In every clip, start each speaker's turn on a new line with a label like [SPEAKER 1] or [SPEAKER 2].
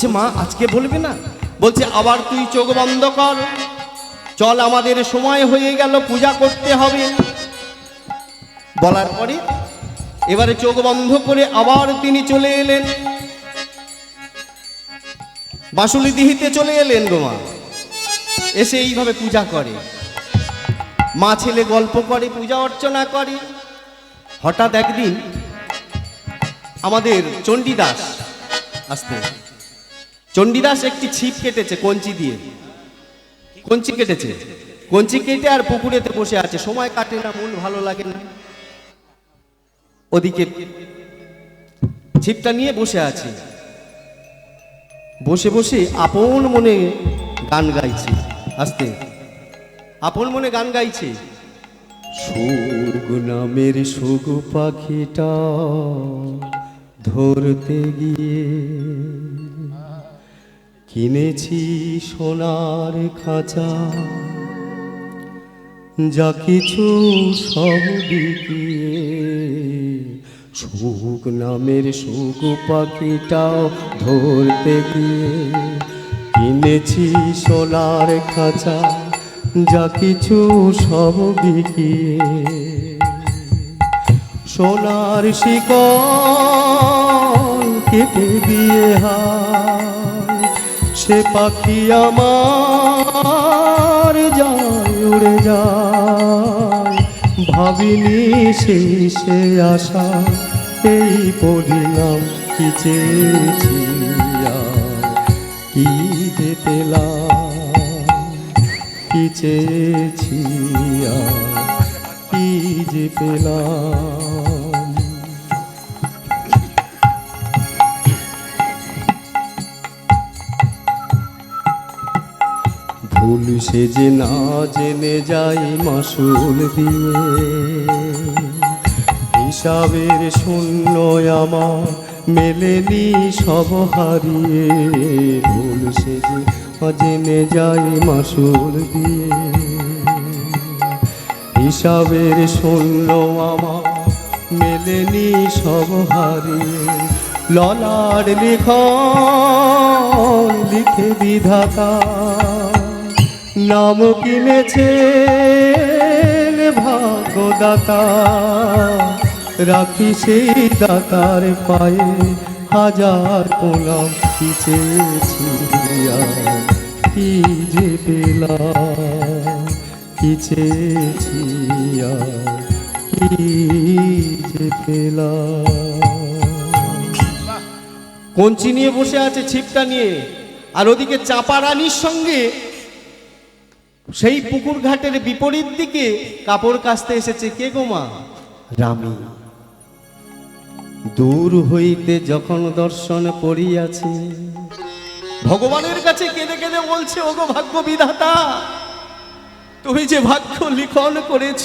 [SPEAKER 1] বলছে মা আজকে বলবে না? বলছে আবার তুই চোখ বন্ধ কর, চল আমাদের সময় হয়ে গেল, পূজা করতে হবে। বলার পরে এবারে চোখ বন্ধ করে আবার তিনি চলে এলেন, বাঁশুলি দিহিতে চলে এলেন গো মা। এসে এইভাবে পূজা করে, মা ছেলে গল্প করে, পূজা অর্চনা করে। হঠাৎ একদিন আমাদের চণ্ডীদাস আসতে, চণ্ডীদাস একটি ছিপ কেটেছে কঞ্চি দিয়ে, কঞ্চি কেটেছে, কঞ্চি কেটে আর পুকুরেতে বসে আছে, সময় কাটে না, মন ভালো লাগে না। ওদিকে ছিপটা নিয়ে বসে আছে, বসে বসে আপন মনে গান গাইছে। আস্তে আপন মনে গান গাইছে। সুগ নামের সুগ পাখিটা ধরতে গিয়ে কিনেছি সোনার খাঁচা, যা কিছু সব বিকিয়ে। সুগ নামের সুগ পাখিটাও ধরতে গিয়ে কিনেছি সোনার খাঁচা, যা কিছু সব বিকিয়ে। সোনার শিকল কেটে দিয়ে হায়, সে পাখি আমার যায় উড়ে যায়। ভাবিনি সেই সে আশা, এই পড়িলাম কি চেয়েছি আর কি যে পেলাম, কি চেয়েছি আর কি যে পেলাম। ভুল সে যে না জেনে যাই মাসুল দিয়ে, হিসাবের শূন্য আমার মেলেনি সব হারিয়ে। ভুল সে যে জেনে যাই মাসুল দিয়ে, হিসাবের শূন্য আমার মেলেনি সব হারিয়ে। ললার লিখন লিখে বিধাতা, নাম কিনেছে ভাগ্যদাতা। রাখি সেই দাতার পায়ে হাজার প্রণাম, কি চেয়েছি আর কি যে পেলাম, কি চেয়েছি আর কি যে পেলাম। কঞ্চি নিয়ে বসে আছে ছিপটা নিয়ে, আর ওদিকে চাপা রানীর সঙ্গে সেই পুকুর ঘাটের বিপরীত দিকে কাপড় কাচতে এসেছে কে গো মা? রামী। দূর হইতে যখন দর্শন করিয়াছে, ভগবানের কাছে কেঁদে কেঁদে বলছে, ওগো ভাগ্য বিধাতা, তুমি যে ভাগ্য লিখন করেছ,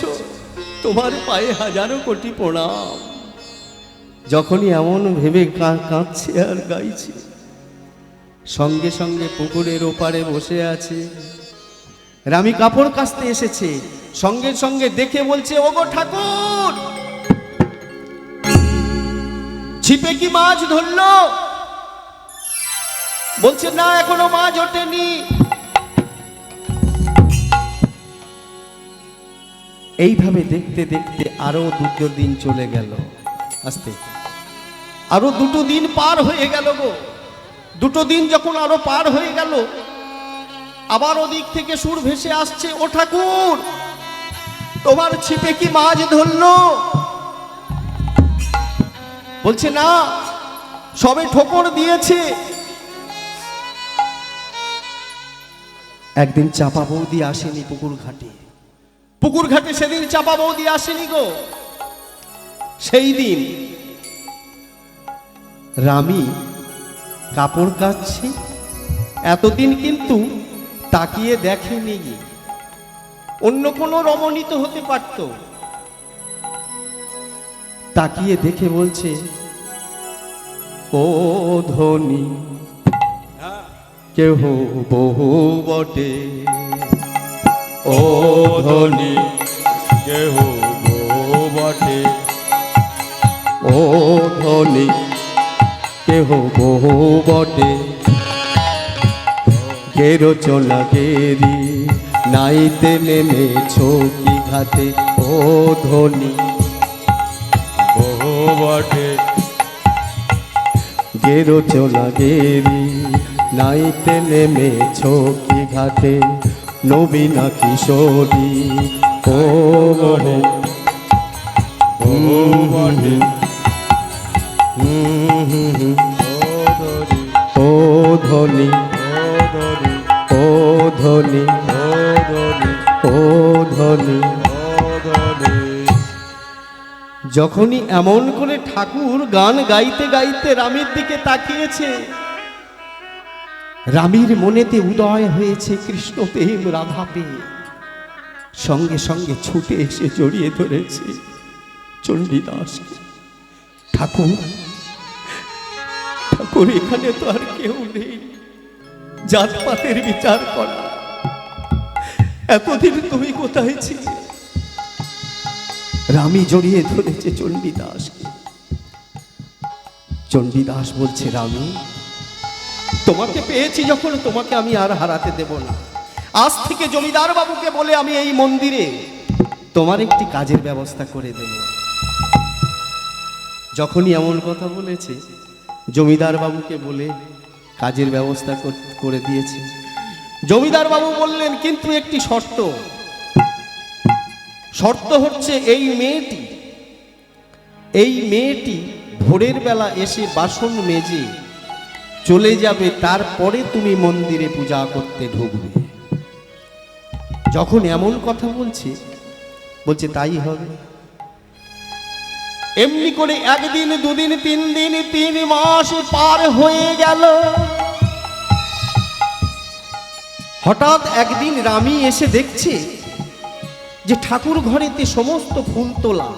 [SPEAKER 1] তোমার পায়ে হাজারো কোটি প্রণাম। যখনই এমন ভেবে কাঁদছে আর গাইছে, সঙ্গে সঙ্গে পুকুরের ওপারে বসে আছে রামী, কাপড় কাচতে এসেছে। সঙ্গে সঙ্গে দেখে বলছে, ওগো ঠাকুর, ছিপে কি মাছ ধরলো? বলছে না, এখনো মাছ ওঠেনি। এইভাবে দেখতে দেখতে আরো 2 দিন চলে গেল। আস্তে আরো 2 দিন পার হয়ে গেল গো। 2 দিন যখন আরো পার হয়ে গেল, আবার ওদিক থেকে সুর ভেসে আসছে, ও ঠাকুর, তোমার ছিপে কি মাছ ধরলো? বলছে না, সবে ঠোকর দিয়েছে। একদিন চাপা বৌদি আসেনি পুকুর ঘাটে, পুকুর ঘাটে সেদিন চাপা বৌদি আসেনি গো। সেই দিন রামী কাপড় কাচ্ছে, এতদিন কিন্তু তাকিয়ে দেখেনি। অন্য কোনো রমণী তো হতে পারত। তাকিয়ে দেখে বলছে, ও ধনী কেহ বহু বটে, ও ধনী কেহ বহু বটে, ও ধনী কেহ বহু বটে। রচনা গেরি নাইতে নেমেছো কি ঘাটে ও ধনী
[SPEAKER 2] বটে
[SPEAKER 1] রচনা গেরি নাইতে নেমেছো কি ঘাটে নবীনা কিশোরী ও বটে
[SPEAKER 2] বটে
[SPEAKER 1] ও ধনী ও ধনী ও ধনী। যখনই এমন করে ঠাকুর গান গাইতে গাইতে রামের দিকে তাকিয়েছে, রামের মনেতে উদয় হয়েছে কৃষ্ণ প্রেম রাধা প্রেম। সঙ্গে সঙ্গে ছুটে এসে জড়িয়ে ধরেছে চণ্ডীদাসকে। ঠাকুর ঠাকুর, এখানে তো আর কেউ নেই জাতপাতের বিচার করা। এতদিন তুমি কোথায় ছিলে? রামী জড়িয়ে ধরেছে চণ্ডীদাসকে। চণ্ডীদাস বলছে, রামী, তোমাকে পেয়েছি যখন, তোমাকে আমি আর হারাতে দেব না। আজ থেকে জমিদার বাবুকে বলে আমি এই মন্দিরে তোমার একটি কাজের ব্যবস্থা করে দেব। যখনই এমন কথা বলেছে, জমিদার বাবুকে বলে কাজের ব্যবস্থা করে দিয়েছে। জমিদার বাবু বললেন, কিন্তু একটি শর্ত। শর্ত হচ্ছে এই মেয়েটি ভোরের বেলা এসে বাসন মেজে চলে যাবে, তারপরে তুমি মন্দিরে পূজা করতে ঢুকবে। যখন এমন কথা বলছে তাই হবে। এমনি করে একদিন, দুদিন, 3 দিন, 3 মাস পার হয়ে গেল। হঠাৎ একদিন রামী এসে দেখছে যে ঠাকুর ঘরেতে সমস্ত ফুল তোলা,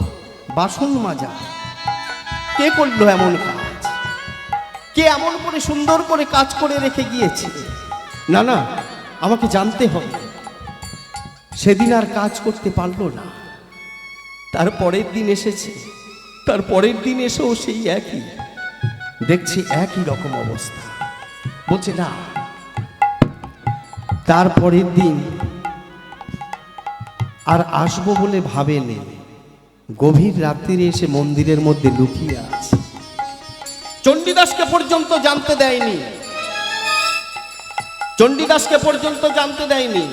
[SPEAKER 1] বাসন মাজা। কে করলো এমন কাজ? কে এমন করে সুন্দর করে কাজ করে রেখে গিয়েছে? না না, আমাকে জানতে হবে। সেদিন আর কাজ করতে পারলো না। তারপরের দিন এসেছে, তারপরের দিন এসেও সেই একই, দেখছি একই রকম অবস্থা। বলছে না। তারপরের দিন আর আসবো বলে ভাবেনি। গভীর রাত্রিরে এসে মন্দিরের মধ্যে লুকিয়ে আছে। চণ্ডীদাসকে পর্যন্ত জানতে দেয়নি, চণ্ডীদাসকে পর্যন্ত জানতে দেয়নি।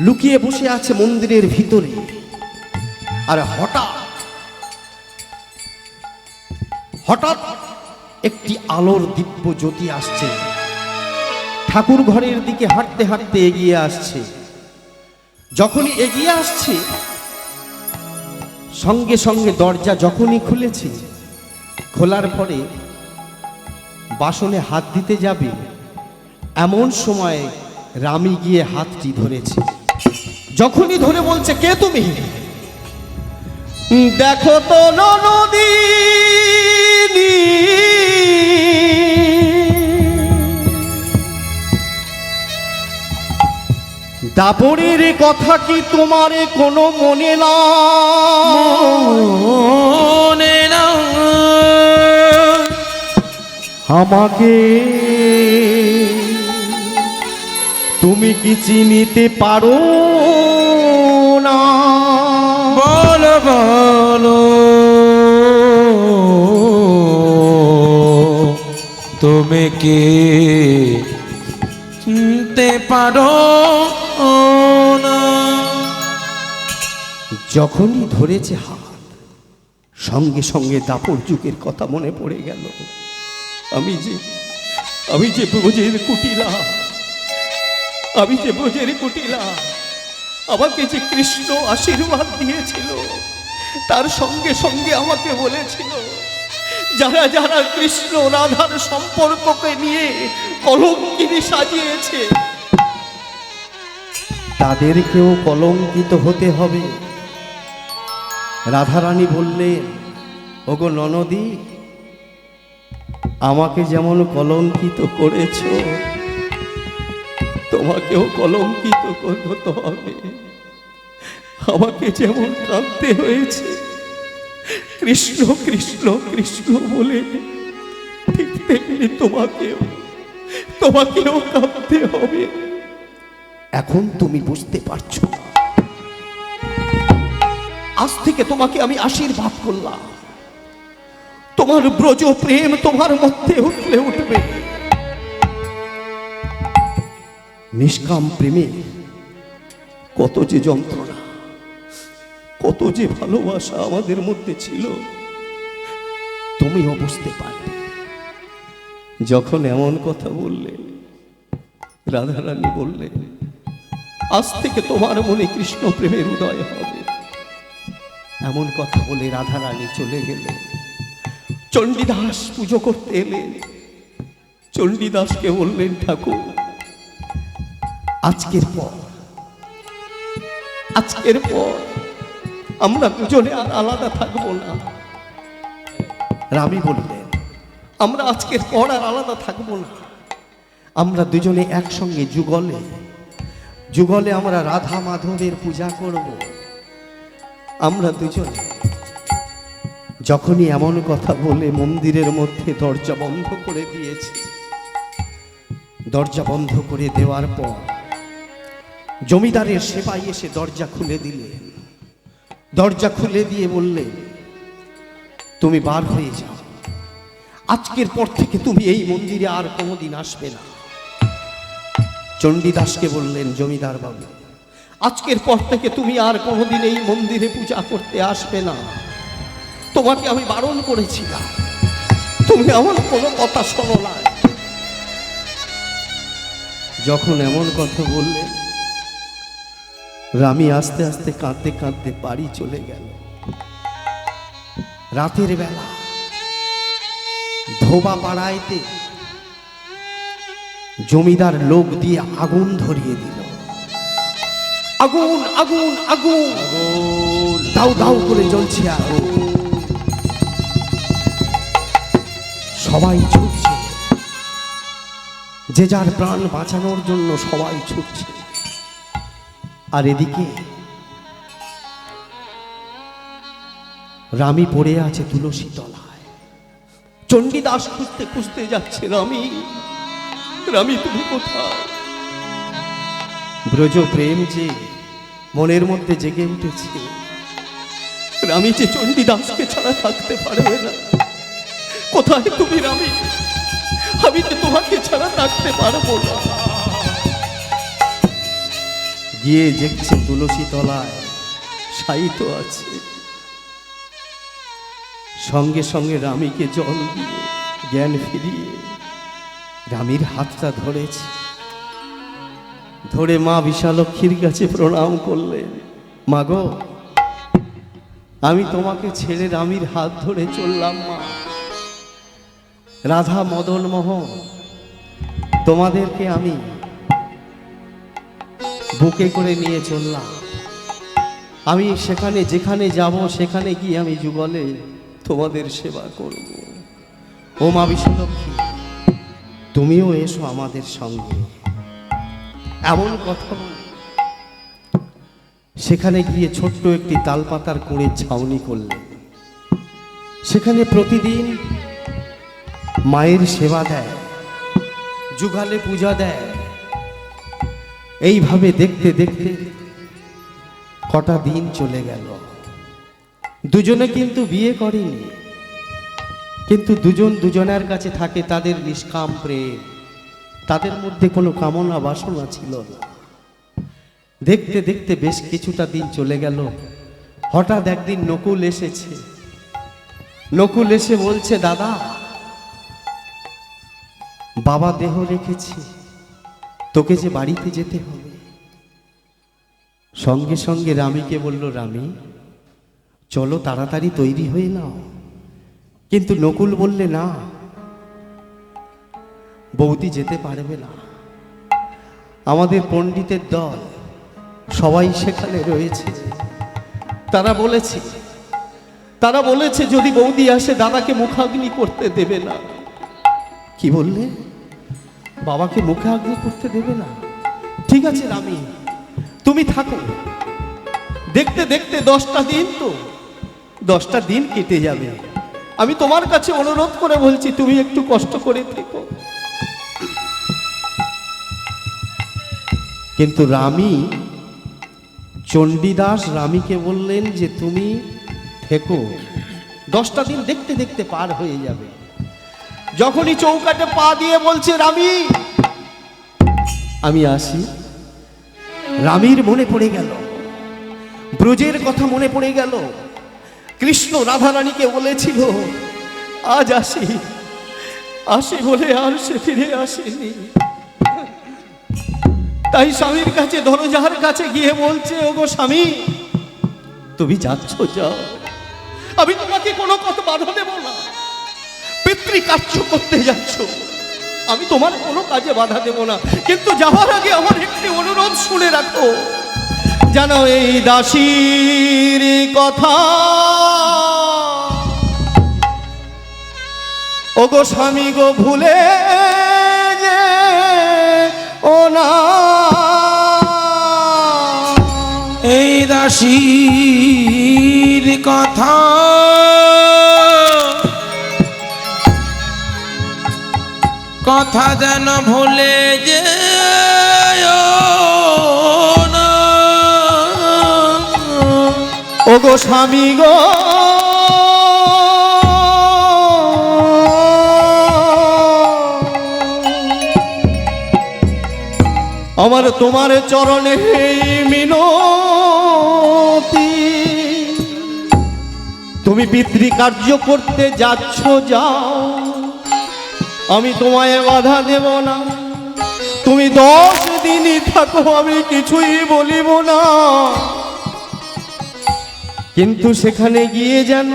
[SPEAKER 1] লুকিয়ে বসে আছে মন্দিরের ভিতরে। আর হঠাৎ একটি আলোর দিব্য জ্যোতি আসছে, ঠাকুর ঘরের দিকে হাঁটতে হাঁটতে এগিয়ে আসছে। যখনই এগিয়ে আসছে, সঙ্গে সঙ্গে দরজা যখনই খুলেছে, খোলার পরে বাসনে হাত দিতে যাবে, এমন সময় রামী গিয়ে হাতটি ধরেছে। যখনই ধরে বলছে, কে তুমি? দেখো তো ননদিনী, দাপরের কথা কি তোমার কোনো মনে না? আমাকে তুমি কি চিনিতে পারো না?
[SPEAKER 2] বলো বলো তুমি কি চিনতে পারো না?
[SPEAKER 1] যখনই ধরেছে হাত, সঙ্গে সঙ্গে দাপর যুগের কথা মনে পড়ে গেল। আমি যে ব্রজের কুটিলা, আমাকে যে কৃষ্ণ আশীর্বাদ দিয়েছিল, তার সঙ্গে সঙ্গে আমাকে বলেছিল, যারা যারা কৃষ্ণ রাধার সম্পর্ককে নিয়ে কলঙ্কিনী সাজিয়েছে, তাদেরকেও কলঙ্কিত হতে হবে। রাধারানী বললেন, ওগো ননদী, আমাকে যেমন কলঙ্কিত করেছ, তোমাকেও কলঙ্কিত হতে হবে। আমাকে যেমন কাঁদতে হয়েছে কৃষ্ণ কৃষ্ণ কৃষ্ণ বলে, ঠিক তেমনি তোমাকেও কাঁদতে হবে। এখন তুমি বুঝতে পারছো না। আজ থেকে তোমাকে আমি আশীর্বাদ করলাম, তোমার ব্রজ প্রেম তোমার মধ্যে উঠলে উঠবে। নিষ্কাম প্রেমে কত যে যন্ত্রণা, কত যে ভালোবাসা আমাদের মধ্যে ছিল, তুমিও বুঝতে পারবে। যখন এমন কথা বললে, রাধারানী বললে আজ থেকে তোমার মনে কৃষ্ণ প্রেমের উদয় হবে। এমন কথা বলে রাধারানী চলে গেলেন। চণ্ডীদাস পুজো করতে এলেন। চণ্ডীদাসকে বললেন, ঠাকুর আজকের পর আমরা দুজনে আর আলাদা থাকবো না। রামী বললেন, আমরা আজকের পর আর আলাদা থাকবো না, আমরা দুজনে একসঙ্গে যুগলে আমরা রাধা মাধবের পূজা করব। আমরা দুজনে। যখনই এমন কথা বলে মন্দিরের মধ্যে দরজা বন্ধ করে দিয়েছে, দরজা বন্ধ করে দেওয়ার পর জমিদারের সেপাই এসে দরজা খুলে দিলেন। দরজা খুলে দিয়ে বললেন, তুমি বার হয়ে যাও, আজকের পর থেকে তুমি এই মন্দিরে আর কোনোদিন আসবে না। চণ্ডীদাসকে বললেন, জমিদার বাবু আজকের পর থেকে তুমি আর কোনোদিন এই মন্দিরে পূজা করতে আসবে না। তোমাকে আমি বারণ করেছিলাম, তুমি আমার কোনো কথা শোনো না। যখন এমন কথা বললেন, রামী আস্তে আস্তে কাঁদতে কাঁদতে বাড়ি চলে গেল। রাতের বেলা ধোবা পাড়াইতে জমিদার লোক দিয়ে আগুন ধরিয়ে দিল। আগুন আগুন আগুন দাউ দাউ করে জ্বলছে আগুন। সবাই ছুটছে, যে যার প্রাণ বাঁচানোর জন্য সবাই ছুটছে। আর এদিকে রামী পড়ে আছে তুলসী তলায়। চণ্ডীদাস খুঁজতে খুঁজতে যাচ্ছে, রামী তুমি কোথায়? ব্রজ প্রেম যে মনের মধ্যে জেগে উঠেছে, রামী যে চণ্ডীদাসকে ছাড়া থাকতে পারবে না। কোথায় তুমি রামী? আমি তো তোমাকে ছাড়া থাকতে পারবো না। গিয়ে দেখছে তুলসী তলায় শায়িত আছে। সঙ্গে সঙ্গে রামীকে জল দিয়ে জ্ঞান ফিরিয়ে রামীর হাতটা ধরেছে। ধরে মা বিশালক্ষীর কাছে প্রণাম করলেন, মা গো আমি তোমাকে ছেড়ে রামীর হাত ধরে চললাম। মা রাধা মদন মোহন তোমাদেরকে আমি বুকে করে নিয়ে চললাম। আমি সেখানে যেখানে যাব সেখানে গিয়ে আমি যুগলে তোমাদের সেবা করব। ও মা বিশ্বলক্ষ্মী তুমিও এসো আমাদের সঙ্গে। এমন কথা বলে সেখানে গিয়ে ছোট্ট একটি তালপাতার কোণে ছাউনি করলেন। সেখানে প্রতিদিন মায়ের সেবা দেয়, যুগালে পূজা দেয়। এইভাবে দেখতে দেখতে কটা দিন চলে গেল। দুজনে কিন্তু বিয়ে করেনি, কিন্তু দুজন দুজনের কাছে থাকে তাদের নিষ্কাম প্রেম। তাদের মধ্যে কোনো কামনা বাসনা ছিল না। দেখতে দেখতে বেশ কিছুটা দিন চলে গেল। হঠাৎ একদিন নকুল এসেছে। নকুল এসে বলছে, দাদা বাবা দেহ রেখেছে, তোকে যে বাড়িতে যেতে হবে। সঙ্গে সঙ্গে রামীকে বলল, রামী চলো তাড়াতাড়ি তৈরি হয়ে নাও। কিন্তু নকুল বললে, না বৌদি যেতে পারবে না। আমাদের পণ্ডিতের দল সবাই সেখানে রয়েছে। তারা বলেছে যদি বৌদি আসে দাদাকে মুখাগ্নি করতে দেবে না। কি বললে? বাবাকে মুখাগ্নি করতে দেবে না? ঠিক আছে রামী তুমি থাকো। দেখতে দেখতে 10টা দিন, তো 10টা দিন কেটে যাবে। আমি তোমার কাছে অনুরোধ করে বলছি তুমি একটু কষ্ট করে থেকো। কিন্তু রামী, চণ্ডীদাস রামীকে বললেন যে তুমি থেকো, 10টা দিন দেখতে দেখতে পার হয়ে যাবে। যখনই চৌকাটে পা দিয়ে বলছে রামী আমি আসি, রামীর মনে পড়ে গেল, ব্রজের কথা মনে পড়ে গেল। কৃষ্ণ রাধারানীকে বলেছিল আজ আসি, আসি বলে আর সে ফিরে আসেনি। তাই স্বামীর কাছে, দরজার কাছে গিয়ে বলছে ওগো স্বামী তুমি যাচ্ছ যাও, আমি তোমাকে কোনো কথা বাধা দেব না। পিতৃকার্য করতে যাচ্ছ, আমি তোমার কোনো কাজে বাধা দেব না, কিন্তু যাওয়ার আগে আমার একটি অনুরোধ শুনে রাখো। জানো এই দাসীর কথা, ওগো স্বামী গো ভুলে যে ও না,
[SPEAKER 2] এই দাসীর কথা কথা যেন ভুলে যে না।
[SPEAKER 1] ওগো স্বামী গো আমার তোমার চরণে মিনতি, তুমি পিতৃকার্য করতে যাচ্ছ যাও, আমি তোমায় বাধা দেব না। তুমি 10 দিনই থাকো, আমি কিছুই বলিব না, কিন্তু সেখানে গিয়ে যেন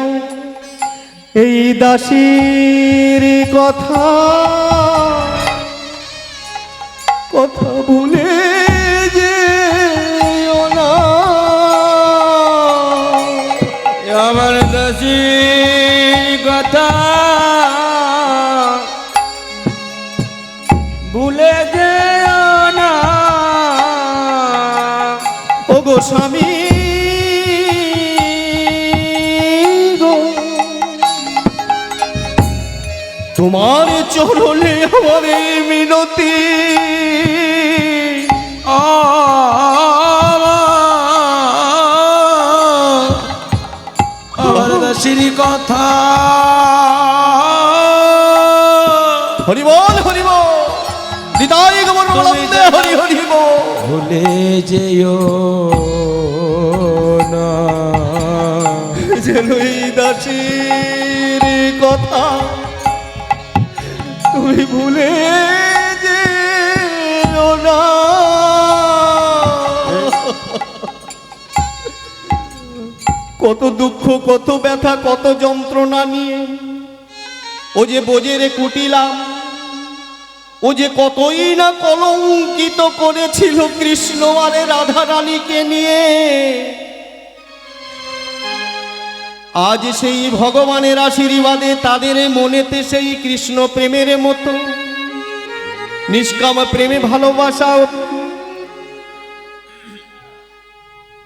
[SPEAKER 1] এই দাসীর কথা কথা ভুলে যেও না।
[SPEAKER 2] আমার দাসীর কথা ভুলে যেও না।
[SPEAKER 1] ওগো স্বামী গো, তোমার চরণে আমার এই মিনতি,
[SPEAKER 2] আমার দাসীর কথা
[SPEAKER 1] হরি বল হরি বল, নিতাই গৌর বন্দে হরি হরি বল।
[SPEAKER 2] ভুলে যেও না।
[SPEAKER 1] যেন এই দাসীর কথা তুমি ভুলে যেও না। কত দুঃখ, কত ব্যথা, কত যন্ত্রণা নিয়ে ও যে বোঝেরে কুটিলাম, ও যে কতই না কলঙ্কিত করেছিল কৃষ্ণ আরে রাধা রানীকে নিয়ে। আজ সেই ভগবানের আশীর্বাদে তাদের মনেতে সেই কৃষ্ণ প্রেমের মতো নিষ্কাম প্রেমে ভালোবাসা।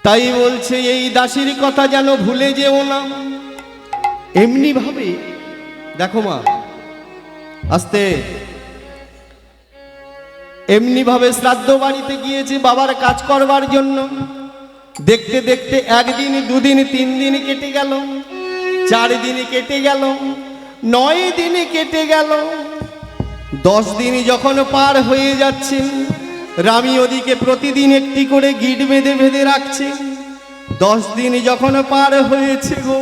[SPEAKER 1] তাই বলছে এই দাসীর কথা যেন ভুলে যেও না। এমনি ভাবে দেখো মা, আস্তে, এমনি ভাবে শ্রাদ্ধ বাড়িতে গিয়েছে বাবার কাজ করবার জন্য। দেখতে দেখতে 1 দিন 2 দিন 3 দিন কেটে গেল, 4 দিন কেটে গেল, 9 দিন কেটে গেল, 10 দিন যখন পার হয়ে যাচ্ছে, রামী ওদিকে প্রতিদিন একটি করে গিট বেঁধে বেঁধে রাখছে। 10 দিন যখন পার হয়েছে গো,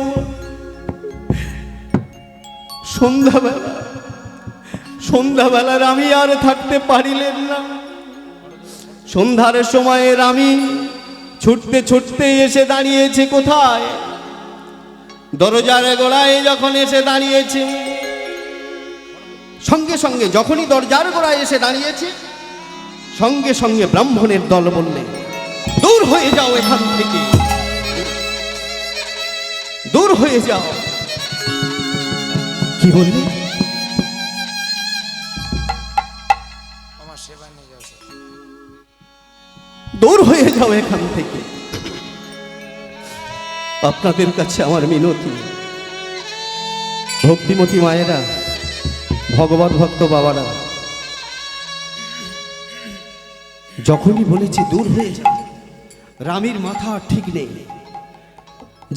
[SPEAKER 1] সন্ধ্যাবেলা রামী আর থাকতে পারিলেন না। সন্ধ্যার সময় রামী ছুটতে ছুটতে এসে দাঁড়িয়েছে কোথায়? দরজার গোড়ায় যখন এসে দাঁড়িয়েছে, সঙ্গে সঙ্গে যখনই দরজার গোড়ায় এসে দাঁড়িয়েছে, সঙ্গে সঙ্গে ব্রাহ্মণের দল বললে দূর হয়ে যাও এখান থেকে, দূর হয়ে যাও। কি বললি? দূর হয়ে যাও এখান থেকে। আপনাদের কাছে আমার মিনতি, ভক্তিমতী মায়েরা, ভগবত ভক্ত বাবারা, যখনই বলেছি দূর হয়ে যাও, রামীর মাথা আর ঠিক নেই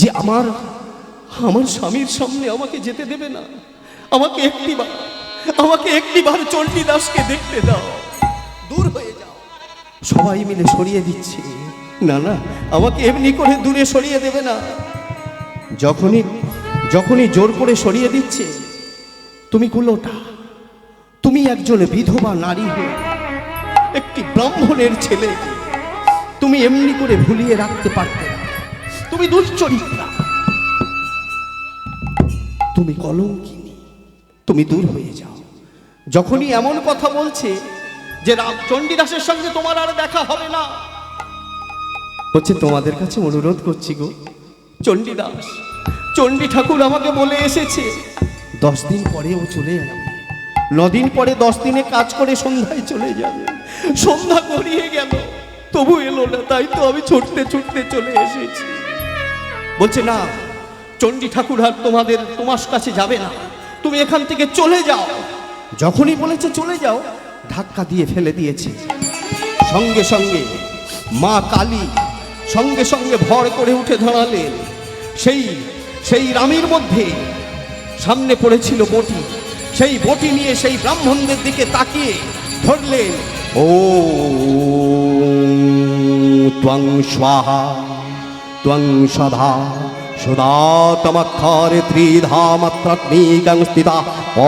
[SPEAKER 1] যে আমার স্বামীর সামনে আমাকে যেতে দেবে না। আমাকে একটিবার চণ্ডীদাসকে দেখতে দাও, দূর হয়ে যাও। সবাই মিলে সরিয়ে দিচ্ছে, না না, আমাকে এমনি করে দূরে সরিয়ে দেবে না। যখনই জোর করে সরিয়ে দিচ্ছে, তুমি কুলোটা, তুমি একজন বিধবা নারী হয়ে একটি ব্রাহ্মণের ছেলে তুমি এমনি করে ভুলিয়ে রাখতে পারতে না। তুমি দুশ্চরিত্রা, তুমি কলঙ্কিনী, তুমি দূর হয়ে যাও। যখনই এমন কথা বলছে যে চণ্ডীদাসের সঙ্গে তোমার আর দেখা হবে না, বলছে তোমাদের কাছে অনুরোধ করছি গো চণ্ডীদাস, চণ্ডী ঠাকুর আমাকে বলে এসেছে 10 দিন পরে ও চলে যাবে, 9 দিন পরে 10 দিনে কাজ করে সন্ধ্যায় চলে যাবে। সন্ধ্যা গড়িয়ে গেল, তবু এলো না, তাই তো আমি ছুটতে ছুটতে চলে এসেছি। বলছে না, চণ্ডী ঠাকুর আর তোমার কাছে যাবে না, তুমি এখান থেকে চলে যাও। যখনই বলেছে চলে যাও, ধাক্কা দিয়ে ফেলে দিয়েছে। সঙ্গে সঙ্গে মা কালী সঙ্গে সঙ্গে ভর করে উঠে দাঁড়ালেন। সেই রামের মধ্যে সামনে পড়েছিল বটি, সেই বটি নিয়ে সেই ব্রাহ্মণদের দিকে তাকিয়ে ধরলেন। ও ত্বং স্বাহা ত্বং সদা সদা তমক্ষরে ত্রিধামাত্রাগ্নিকং স্থিতা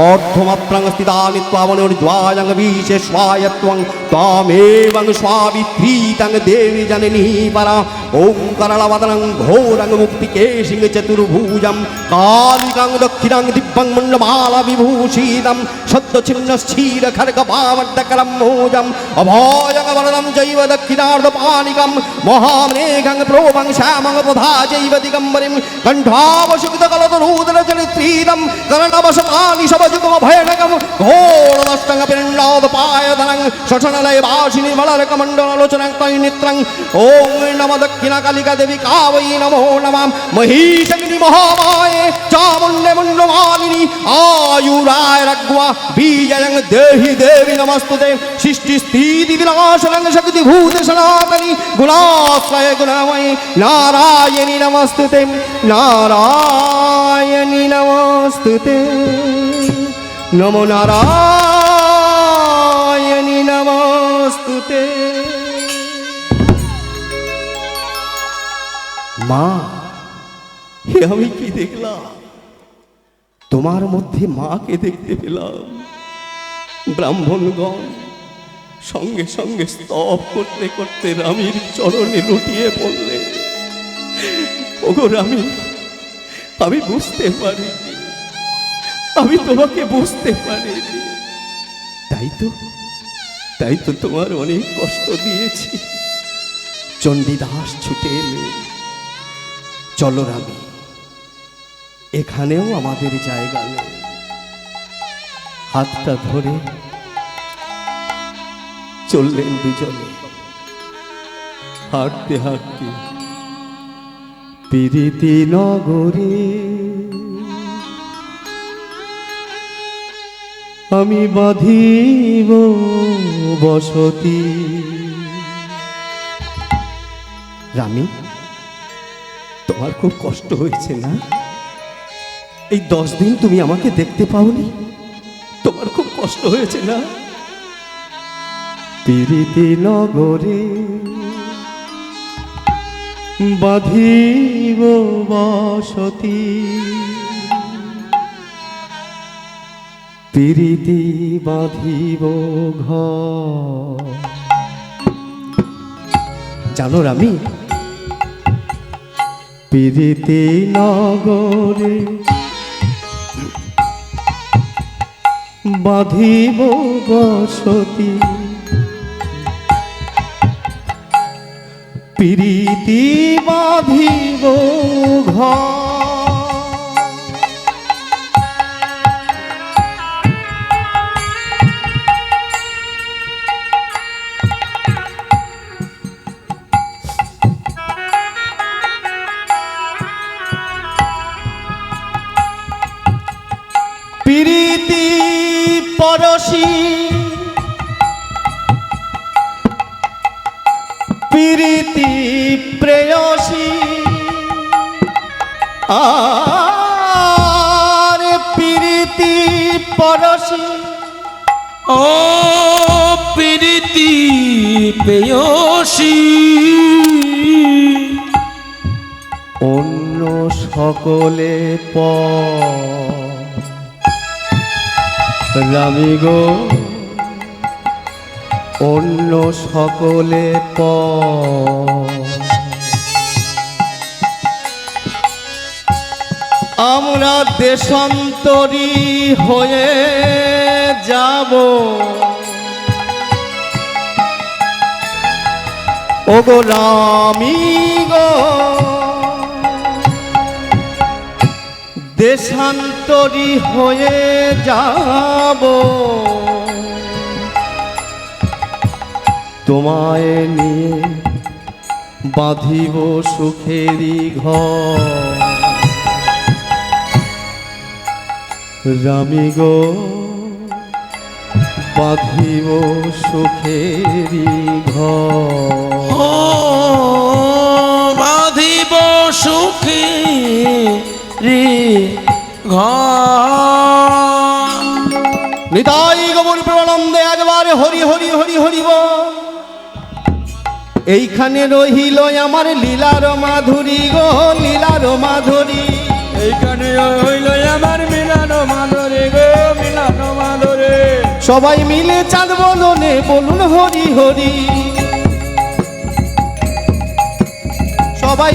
[SPEAKER 1] অর্ধমাত্রাং স্থিতা নিত্বাবনুর্জ্বায়ং বিশেষ্বায় ত্বং ত্বামেবং স্বাবিত্রীতং দেবী জননী পরা ওঙ্কারলবদনং ঘোরং মুক্তিকেশিং চতুর্ভুজং কালিকাং দক্ষিণাং দিব্যং মুণ্ডমালা বিভূষিতং সদ্যচ্ছিন্নশ্চীর খড়গপাবদ্ধকরং মোজং অভয়ং বরদং চৈব দক্ষিণার্ধপানিকং মহামেঘং প্রভং শ্যামং তথা চৈব দিগম্বরিং কণ্ঠাবশুদ্ধকলতরূদরচরিত্রিদং কর্ণবশতানি সবযুগম ভয়নকং ঘোরদষ্টং পিণ্ডোদপায়ধনং শশনলয় বাসিনী মলরকমণ্ডলোচনং তৈনিত্রং ওং নমঃ দক্ষিণা কালিকা দেবী কাবৈ নমো নমঃ মহিষগ্নি মহামায়ে চামুণ্ডে মুণ্ডমালিনী আয়ুরায় রগ্वा बीजयं देहि देवी नमस्तुते सृष्टि स्थिति विनाशनं शक्ति भूत सनातनी गुणाश्रय गुणमयी नारायणी नमस्तुते नारायणी नमस्तुते नमो नारायणी नमस्तुते। মা, হে আমি কি দেখলাম? তোমার মধ্যে মাকে দেখতে পেলাম। ব্রাহ্মণগণ সঙ্গে সঙ্গে স্তব করতে করতে রামীর চরণে লুটিয়ে পড়লে। ওগো রামী, আমি বুঝতে পারি, আমি তোমাকে বুঝতে পারি, তাই তো তোমার অনেক কষ্ট দিয়েছি। চণ্ডীদাস ছুটে এলে। চলো রামী, এখানেও আমাদের জায়গা নেই। হাতটা ধরে চললেন দুজনে, হাঁটতে হাঁটতে প্রীতি নগরে। আমি বাঁধিব বসতি। রামী, তোমার খুব কষ্ট হয়েছে না? এই 10 দিন তুমি আমাকে দেখতে পাওনি, তোমার খুব কষ্ট হয়েছে না? প্রীতি নগরে বাঁধিব বসতি, প্রীতি বাঁধিব ঘর। জানো রামী, প্রীতি নগরে বাঁধিব বসতি, প্রীতি বাঁধিব ঘর। প্রীতি পরশী প্রীতি প্রেয়সী আর প্রীতি পরশী
[SPEAKER 2] ও প্রীতি পেয়সী
[SPEAKER 1] অন্য সকলে রামি গো অন্য সকলে আমরা দেশান্তরী হয়ে যাব ওগো রামি গো দেশান্তরী হয়ে যাব তোমায় নিয়ে বাঁধিব সুখেরই ঘর রামি গো বাঁধিব সুখেরই ঘর
[SPEAKER 2] ও বাঁধিব সুখী রে ঘর
[SPEAKER 1] নিতাই গৌর প্রেমানন্দে একবারে হরি হরি হরি হরিব এইখানে রহিল আমার লীলার মাধুরী গো লীলার মাধুরী
[SPEAKER 2] এইখানে হইল আমার মিলান মাধুরী গো মিলান মাধুরী
[SPEAKER 1] সবাই মিলে চাঁদ বলনে বলুন হরি হরি সবাই